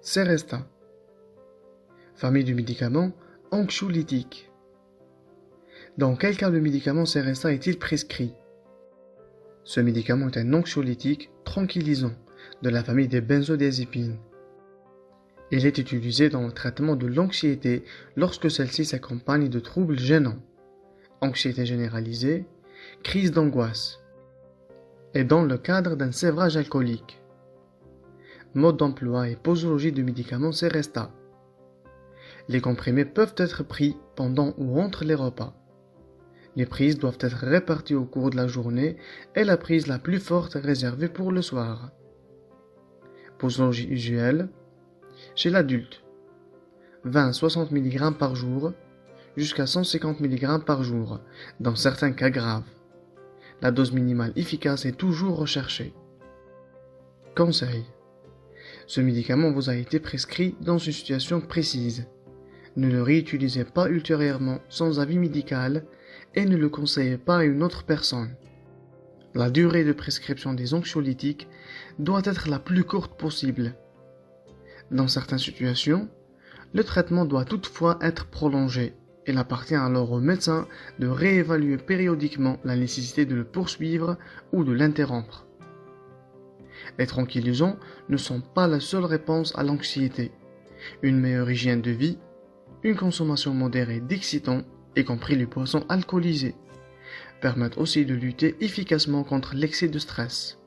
Seresta. Famille de médicaments anxiolytiques. Dans quel cas le médicament Seresta est-il prescrit? Ce médicament est un anxiolytique tranquillisant de la famille des benzodiazépines. Il est utilisé dans le traitement de l'anxiété lorsque celle-ci s'accompagne de troubles gênants, anxiété généralisée, crise d'angoisse, et dans le cadre d'un sévrage alcoolique. Mode d'emploi et posologie du médicament Seresta. Les comprimés peuvent être pris pendant ou entre les repas. Les prises doivent être réparties au cours de la journée et la prise la plus forte est réservée pour le soir. Posologie usuelle. Chez l'adulte, 20-60 mg par jour jusqu'à 150 mg par jour, dans certains cas graves. La dose minimale efficace est toujours recherchée. Conseil. Ce médicament vous a été prescrit dans une situation précise. Ne le réutilisez pas ultérieurement sans avis médical et ne le conseillez pas à une autre personne. La durée de prescription des anxiolytiques doit être la plus courte possible. Dans certaines situations, le traitement doit toutefois être prolongé. Il appartient alors au médecin de réévaluer périodiquement la nécessité de le poursuivre ou de l'interrompre. Les tranquillisants ne sont pas la seule réponse à l'anxiété. Une meilleure hygiène de vie, une consommation modérée d'excitants, y compris les boissons alcoolisées, permettent aussi de lutter efficacement contre l'excès de stress.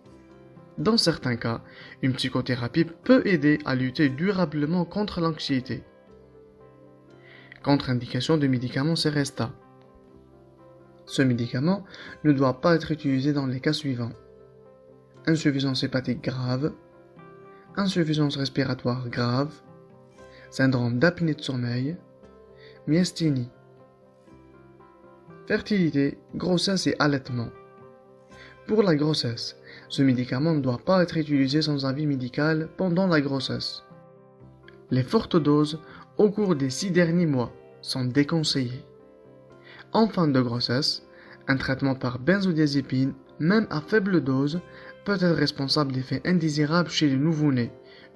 Dans certains cas, une psychothérapie peut aider à lutter durablement contre l'anxiété. Contre-indication du médicament Seresta. Ce médicament ne doit pas être utilisé dans les cas suivants: insuffisance hépatique grave, insuffisance respiratoire grave, syndrome d'apnée de sommeil, myasthénie. Fertilité, grossesse et allaitement. Pour la grossesse, ce médicament ne doit pas être utilisé sans avis médical pendant la grossesse. Les fortes doses au cours des 6 derniers mois sont déconseillées. En fin de grossesse, un traitement par benzodiazépine, même à faible dose, peut être responsable d'effets indésirables chez le nouveau-né.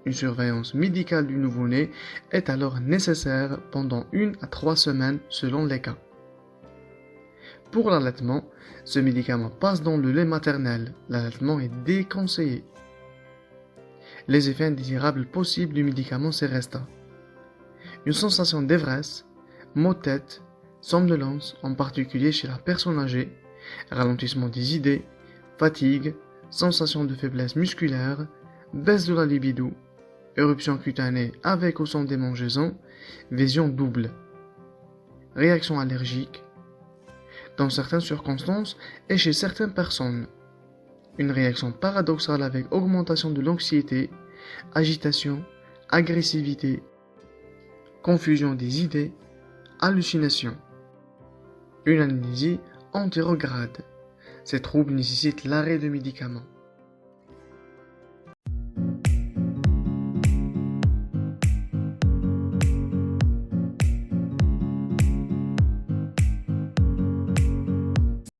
Une surveillance médicale du nouveau-né est alors nécessaire pendant 1 à 3 semaines selon les cas. Pour l'allaitement, ce médicament passe dans le lait maternel. L'allaitement est déconseillé. Les effets indésirables possibles du médicament Seresta. Une sensation d'ivresse, maux de tête, somnolence, en particulier chez la personne âgée, ralentissement des idées, fatigue, sensation de faiblesse musculaire, baisse de la libido, éruption cutanée avec ou sans démangeaison, vision double, réaction allergique, dans certaines circonstances et chez certaines personnes, une réaction paradoxale avec augmentation de l'anxiété, agitation, agressivité, confusion des idées, hallucination, une amnésie antérograde. Ces troubles nécessitent l'arrêt de médicaments.